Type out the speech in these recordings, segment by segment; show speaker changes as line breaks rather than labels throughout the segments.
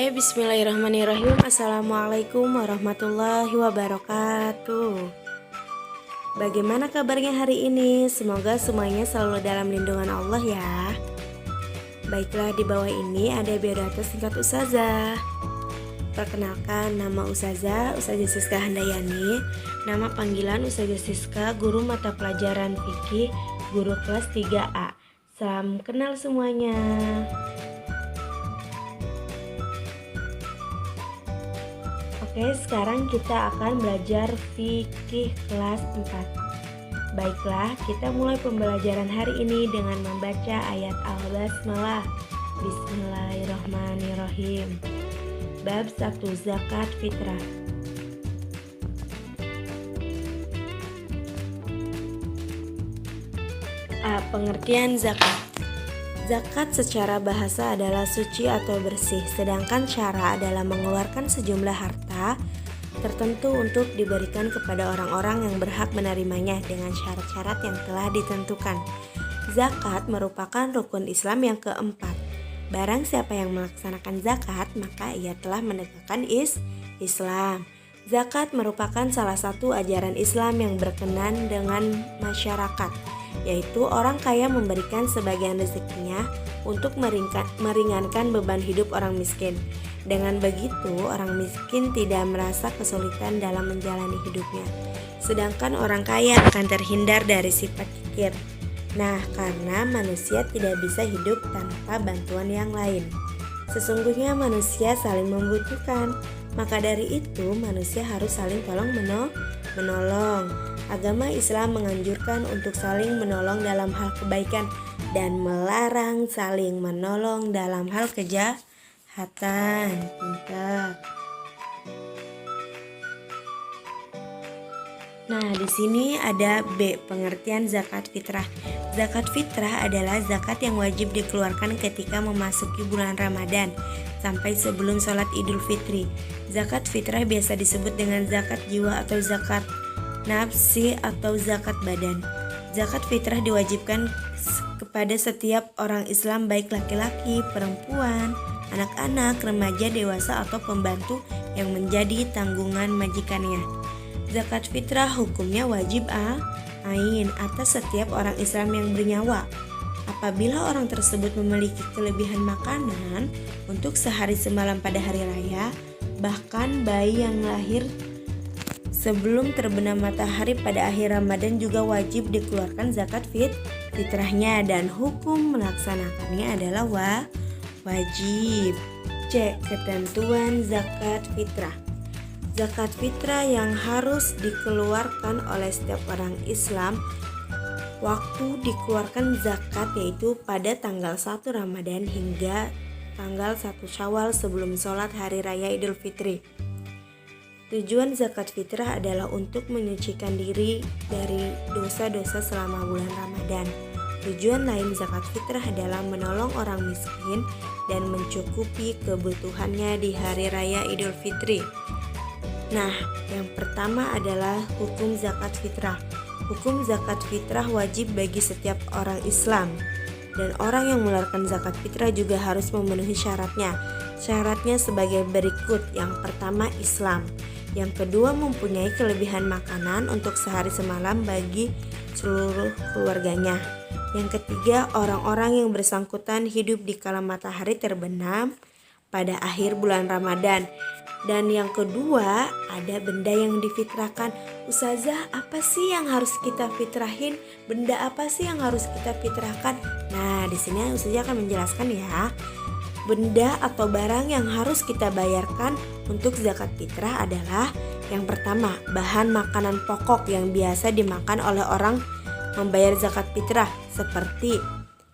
Oke, bismillahirrahmanirrahim. Assalamualaikum warahmatullahi wabarakatuh. Bagaimana kabarnya hari ini? Semoga semuanya selalu dalam lindungan Allah ya. Baiklah, di bawah ini ada biodata singkat Ustazah. Perkenalkan, nama Ustazah Siska Handayani. Nama panggilan Ustazah Siska, guru mata pelajaran fikih, guru kelas 3A. Salam kenal semuanya. Oke, sekarang kita akan belajar fikih kelas 4. Baiklah, kita mulai pembelajaran hari ini dengan membaca ayat Al-Basmalah. Bismillahirrahmanirrahim. Bab 1, zakat fitrah. A. Pengertian zakat. Zakat secara bahasa adalah suci atau bersih, sedangkan syara adalah mengeluarkan sejumlah harta tertentu untuk diberikan kepada orang-orang yang berhak menerimanya dengan syarat-syarat yang telah ditentukan. Zakat merupakan rukun Islam yang keempat. Barang siapa yang melaksanakan zakat, maka ia telah menegakkan Islam. Zakat merupakan salah satu ajaran Islam yang berkenan dengan masyarakat, yaitu orang kaya memberikan sebagian rezekinya untuk meringankan beban hidup orang miskin. Dengan begitu, orang miskin tidak merasa kesulitan dalam menjalani hidupnya, sedangkan orang kaya akan terhindar dari sifat kikir. Nah, karena manusia tidak bisa hidup tanpa bantuan yang lain. Sesungguhnya manusia saling membutuhkan, maka dari itu manusia harus saling tolong-menolong. Agama Islam menganjurkan untuk saling menolong dalam hal kebaikan dan melarang saling menolong dalam hal kejahatan. Nah, di sini ada B, pengertian zakat fitrah. Zakat fitrah adalah zakat yang wajib dikeluarkan ketika memasuki bulan Ramadan sampai sebelum sholat Idul Fitri. Zakat fitrah biasa disebut dengan zakat jiwa atau zakat nafsi atau zakat badan. Zakat fitrah diwajibkan kepada setiap orang Islam, baik laki-laki, perempuan, anak-anak, remaja, dewasa atau pembantu yang menjadi tanggungan majikannya. Zakat fitrah hukumnya wajib ain atas setiap orang Islam yang bernyawa. Apabila orang tersebut memiliki kelebihan makanan untuk sehari semalam pada hari raya, bahkan bayi yang lahir sebelum terbenam matahari pada akhir Ramadan juga wajib dikeluarkan zakat fitrahnya, dan hukum melaksanakannya adalah wajib. C. Ketentuan zakat fitrah. Zakat fitrah yang harus dikeluarkan oleh setiap orang Islam. Waktu dikeluarkan zakat yaitu pada tanggal 1 Ramadan hingga tanggal 1 Syawal sebelum sholat hari raya Idul Fitri. Tujuan zakat fitrah adalah untuk menyucikan diri dari dosa-dosa selama bulan Ramadan. Tujuan lain zakat fitrah adalah menolong orang miskin dan mencukupi kebutuhannya di hari raya Idul Fitri. Nah, yang pertama adalah hukum zakat fitrah. Hukum zakat fitrah wajib bagi setiap orang Islam, dan orang yang mengeluarkan zakat fitrah juga harus memenuhi syaratnya. Syaratnya sebagai berikut. Yang pertama, Islam. Yang kedua, mempunyai kelebihan makanan untuk sehari semalam bagi seluruh keluarganya. Yang ketiga, orang-orang yang bersangkutan hidup di kala matahari terbenam pada akhir bulan Ramadan. Dan yang kedua, ada benda yang difitrahkan. Ustazah, apa sih yang harus kita fitrahin? Benda apa sih yang harus kita fitrahkan? Nah, di sini Ustazah akan menjelaskan ya. Benda atau barang yang harus kita bayarkan untuk zakat fitrah adalah yang pertama, bahan makanan pokok yang biasa dimakan oleh orang membayar zakat fitrah seperti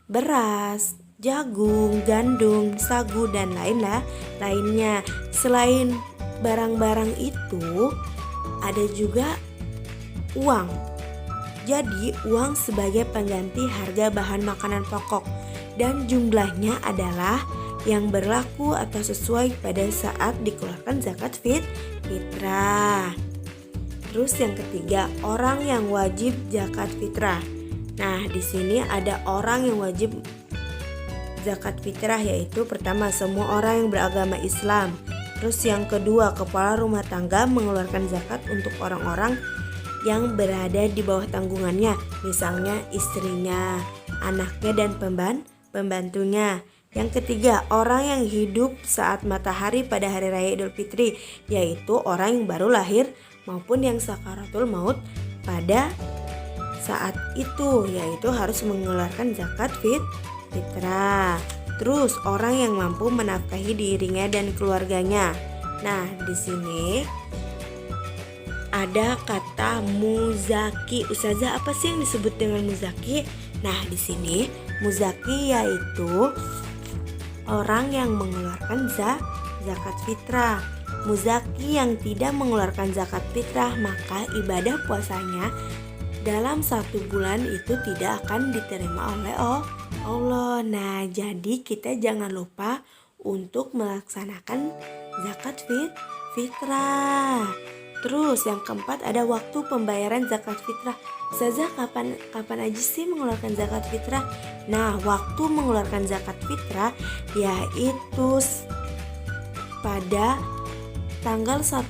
beras, jagung, gandum, sagu, dan lainnya. Selain barang-barang itu, ada juga uang. Jadi, uang sebagai pengganti harga bahan makanan pokok, dan jumlahnya adalah yang berlaku atau sesuai pada saat dikeluarkan zakat fitrah. Terus yang ketiga, orang yang wajib zakat fitrah. Nah, di sini ada orang yang wajib zakat fitrah, yaitu pertama semua orang yang beragama Islam. Terus yang kedua, kepala rumah tangga mengeluarkan zakat untuk orang-orang yang berada di bawah tanggungannya, misalnya istrinya, anaknya, dan pembantunya. Yang ketiga, orang yang hidup saat matahari pada hari raya Idul Fitri, yaitu orang yang baru lahir maupun yang sakaratul maut pada saat itu, yaitu harus mengeluarkan zakat fitrah. Terus orang yang mampu menafkahi dirinya dan keluarganya. Nah, di sini ada kata muzaki. Ustazah, apa sih yang disebut dengan muzaki? Nah, di sini muzaki yaitu orang yang mengeluarkan zakat fitrah. Muzaki yang tidak mengeluarkan zakat fitrah, maka ibadah puasanya dalam 1 bulan itu tidak akan diterima oleh Allah. Nah, jadi kita jangan lupa untuk melaksanakan zakat fitrah. Terus yang keempat ada waktu pembayaran zakat fitrah. Ustazah, kapan aja sih mengeluarkan zakat fitrah? Nah, waktu mengeluarkan zakat fitrah yaitu pada tanggal 1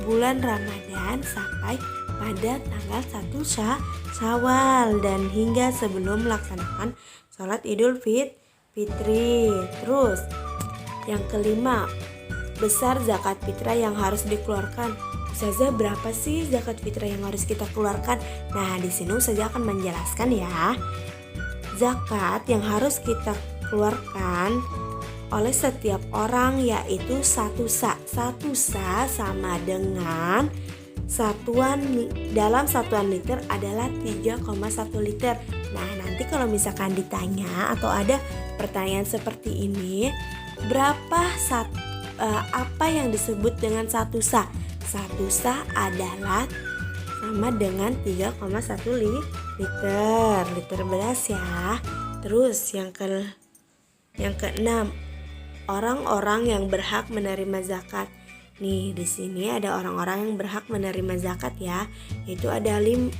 bulan Ramadan sampai pada tanggal 1 Syawal dan hingga sebelum melaksanakan sholat Idul Fitri. Terus yang kelima, besar zakat fitrah yang harus dikeluarkan. Ustazah, berapa sih zakat fitrah yang harus kita keluarkan? Nah, di sini Ustazah akan menjelaskan ya. Zakat yang harus kita keluarkan oleh setiap orang yaitu 1 sa. 1 sa sama dengan dalam satuan liter adalah 3,1 liter. Nah, nanti kalau misalkan ditanya atau ada pertanyaan seperti ini, apa yang disebut dengan 1 sa? 1 sa adalah sama dengan 3,1 liter beras ya. Terus yang keenam, orang-orang yang berhak menerima zakat. Nih, di sini ada orang-orang yang berhak menerima zakat ya, yaitu ada 5.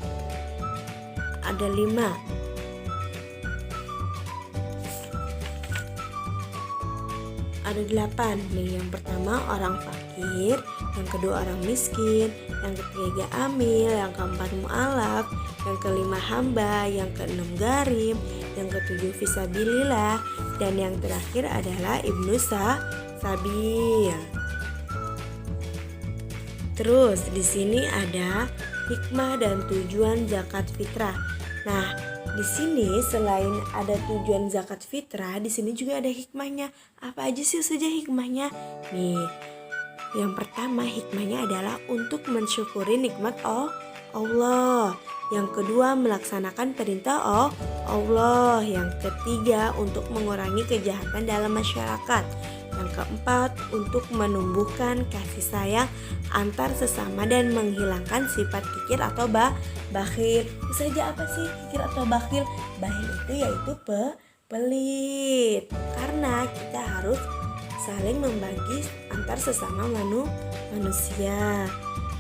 Ada 8 nih. Yang pertama orang fakir, yang kedua orang miskin, yang ketiga amil, yang keempat mu'alaf, yang kelima hamba, yang keenam garim, yang ketujuh fisabilillah, dan yang terakhir adalah ibnu sabil. Terus di sini ada hikmah dan tujuan zakat fitrah. Nah, di sini selain ada tujuan zakat fitrah, di sini juga ada hikmahnya. Apa aja sih saja hikmahnya? Nih, yang pertama hikmahnya adalah untuk mensyukuri nikmat Allah. Yang kedua, melaksanakan perintah Allah. Yang ketiga, untuk mengurangi kejahatan dalam masyarakat. Yang keempat, untuk menumbuhkan kasih sayang antar sesama dan menghilangkan sifat kikir atau bakhil. Saja apa sih kikir atau bakhil? Bakhil itu yaitu pelit. Karena kita harus saling membagi antar sesama manusia.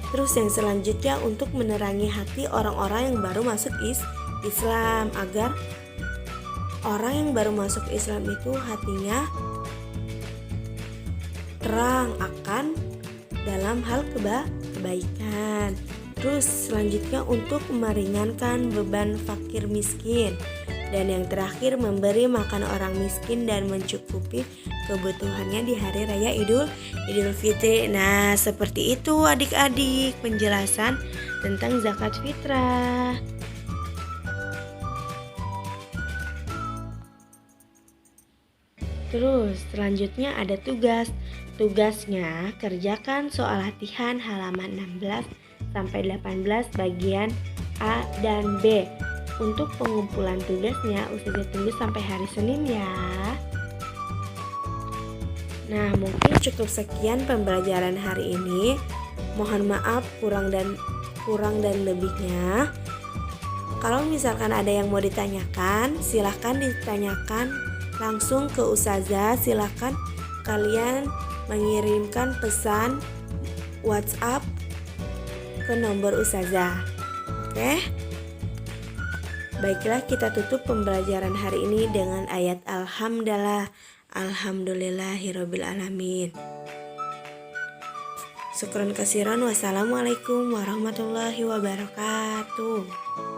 Terus yang selanjutnya, untuk menerangi hati orang-orang yang baru masuk Islam, agar orang yang baru masuk Islam itu hatinya terang akan dalam hal kebaikan. Terus selanjutnya, untuk meringankan beban fakir miskin. Dan yang terakhir, memberi makan orang miskin dan mencukupi kebutuhannya di hari raya Idul Fitri. Nah, seperti itu adik-adik penjelasan tentang zakat fitrah. Terus selanjutnya ada tugas. Tugasnya, kerjakan soal latihan halaman 16 sampai 18 bagian A dan B. Untuk pengumpulan tugasnya Ustazah tunggu sampai hari Senin ya. Nah, mungkin cukup sekian pembelajaran hari ini. Mohon maaf kurang dan lebihnya. Kalau misalkan ada yang mau ditanyakan, silahkan ditanyakan langsung ke Ustazah. Silahkan kalian mengirimkan pesan WhatsApp ke nomor Ustazah. Oke? Baiklah, kita tutup pembelajaran hari ini dengan ayat Alhamdulillah. Alhamdulillahirabbil alamin. Syukron kasiran. Wassalamualaikum warahmatullahi wabarakatuh.